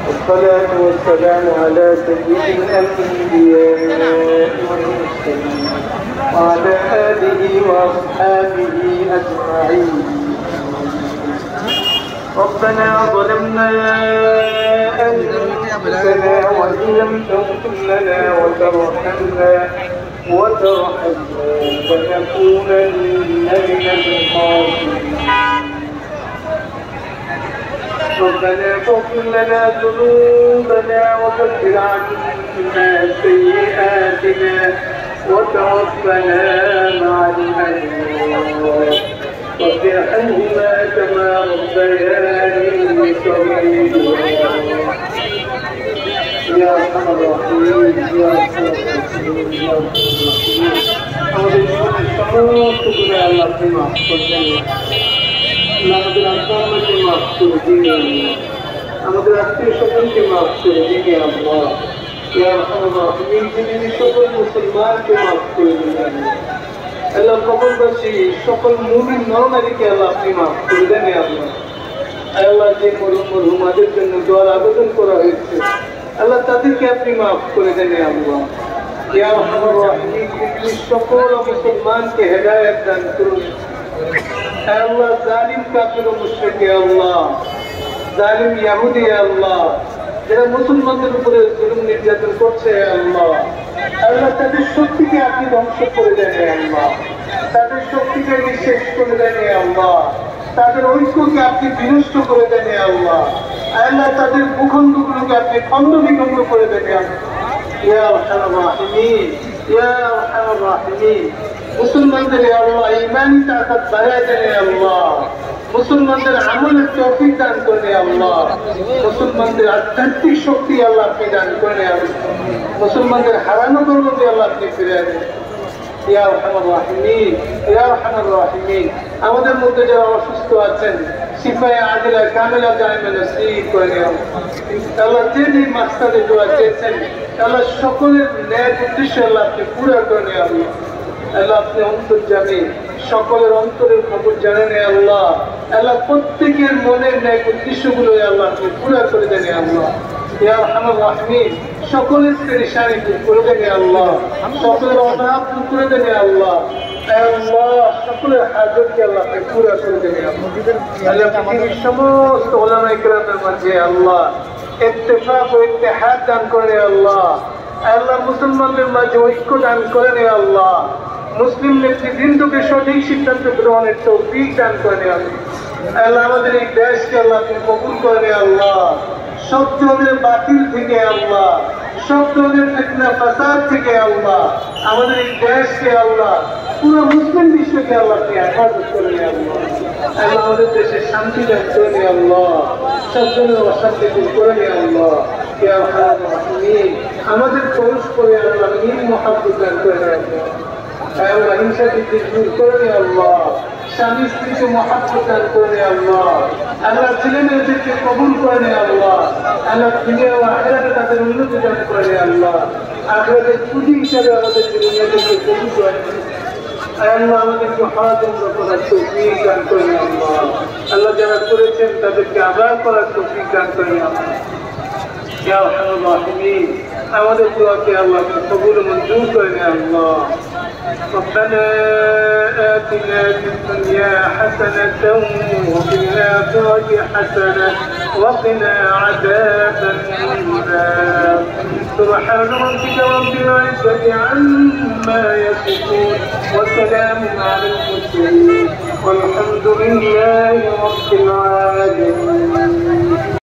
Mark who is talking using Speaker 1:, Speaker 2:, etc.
Speaker 1: والصلاة والسلام على سيد الأنبياء والمرسلين وعلى آله وأصحابه أجمعين. ربنا ظلمنا أنفسنا وإن لم تغفر لنا وترحمنا لنكونن من الخاسرين. ربنا اغفر لنا ذنوبنا وكفر عنا سيئاتنا وتوفنا مع الأبرار. رب ارحمهما كما ربياني صغيرا. يا أرحم الراحمين يا أرحم الراحمين يا أرحم الراحمين. আমাদের জীবনের সমস্ত গুনাহ আল্লাহ আপনি মাফ করবেন। আমাদের আত্মাকে মাফ করে দিন, আমাদের আত্মীয় স্বজনকে মাফ করে দিন আল্লাহ। ইয়া আরহামার রাহিমিন, যিনি সকল মুসলমানকে মাফ করে দিন আল্লাহ। কবরবাসী সকল মুমিন নরনারীকে আল্লাহ আপনি মাফ করে দেন আল্লাহ। আল্লাহ যে মরহুমাদের জন্য দোয়ার আবেদন করা হয়েছে আল্লাহ তাদেরকে আপনি মাফ করে দেন আল্লাহ। ইয়া আরহামার রাহিমিন, সকল মুসলমানকে হেদায়েত দান করুন আল্লাহ। জালিম কাফির ও মুশরিক আল্লাহ, জালিম ইহুদি আল্লাহ, যারা মুসলমানদের উপরে জুলুম নির্যাতন করছে আল্লাহ, আল্লাহ তাদের শক্তিকে আপনি ধ্বংস করে দেন আল্লাহ, তাদের শক্তিকে নিঃশেষ করে দেন আল্লাহ, তাদের ঐক্যকে আপনি বিনষ্ট করে দেন আল্লাহ, আল্লাহ তাদের ভূখণ্ডগুলোকে আপনি খণ্ড বিখণ্ড করে দেন আল্লাহ। ইয়া আরহামার রাহিমিন ইয়া আরহামার রাহিমিন, মুসলমানদের আল্লাহ ঈমানি তাকাত বাড়ায় দেন আল্লাহ, মুসলমানদের আমলের তৌফিক দান করে আল্লাহ, মুসলমানদের আধ্যাত্মিক শক্তি আল্লাহ আপনি দান করে আল্লাহ, মুসলমানদের হারানো দৌলতে আল্লাহ আপনি ফিরে দেন। ইয়া আরহামার রাহিমিন ইয়া আরহামার রাহিমিন, আমাদের মধ্যে যারা অসুস্থ আছেন শিফায়ে আদিলা কামিলা দায়েমে নসিব করে আল্লাহ। যে মাকসাদে দোয়া চেয়েছেন আল্লাহ সকলের ন্যায় উদ্দেশ্য আল্লাহ আপনি পুরা করে আল্লাহ। আল্লাহ আপনি অন্তর্যামী, সকলের অন্তরের খবর জানেন আল্লাহ। আল্লাহ প্রত্যেকের মনের ন্যায় উদ্দেশ্যগুলো আল্লাহ আপনি পুরা করে দেন আল্লাহ। ইয়া আরহামার রাহিমিন, সকলের পেরেশানি দূর করে দেন আল্লাহ, সকলের অভাব দূর করে দেন আল্লাহ। আল্লাহ সকলের হাজতকে আল্লাহ আপনি পুরা করে দেন আল্লাহ। পৃথিবীর সমস্ত উলামায়ে কেরামের মাঝে আল্লাহ ইত্তেফাক ও ইত্তেহাদ দান করে আল্লাহ। আল্লাহ মুসলমানদের মাঝে ঐক্য দান করেন আল্লাহ। মুসলিম নেতৃবৃন্দকে সঠিক সিদ্ধান্ত গ্রহণের তৌফিক দান করেন আল্লাহ। আমাদের এই দেশকে আল্লাহ আপনি কবুল করেন আল্লাহ, সব ধরনের বাতিল থেকে আল্লাহ, সব ধরনের ফিতনা ফাসাদ থেকে আল্লাহ। আমাদের এই দেশকে আল্লাহ, পুরো মুসলিম বিশ্বকে আল্লাহ আপনি হেফাজত করেন আল্লাহ। আল্লাহ আমাদের দেশে শান্তি দান করেন আল্লাহ, সব ধরনের অশান্তি দূর করেন আল্লাহ। ইয়া আরহামার রাহিমিন, আমাদের পরস্পরে আল্লাহ মিল মহাব্বত দান করেন আল্লাহ। আল্লাহ হিংসা বিদ্বেষ দূর করেন আল্লাহ, স্বামী স্ত্রীকে মহাব্বত দান করেন আল্লাহ। আল্লাহ ছেলে মেয়েদেরকে কবুল করেন আল্লাহ। আল্লাহ দুনিয়া ও আখিরাতে তাদের উন্নতি দান করেন আল্লাহ। আখিরাতের পুঁজি হিসাবে আমাদের ছেলে মেয়েদেরকে কবুল করেন আল্লাহ। আমাদেরকে হজ উমরা করার তৌফিক দান করেন আল্লাহ। আল্লাহ যারা করেছেন তাদেরকে আবার করার তৌফিক দান করেন আল্লাহ। ইয়া আরহামার রাহিমিন, আমাদের দোয়াকে আল্লাহ কবুল মঞ্জুর করেন আল্লাহ। ربنا آتنا في الدنيا حسنة وفي الآخرة حسنة وقنا عذاب النار. سبحان ربك رب العزة عما يصفون وسلام على المرسلين والحمد لله رب العالمين.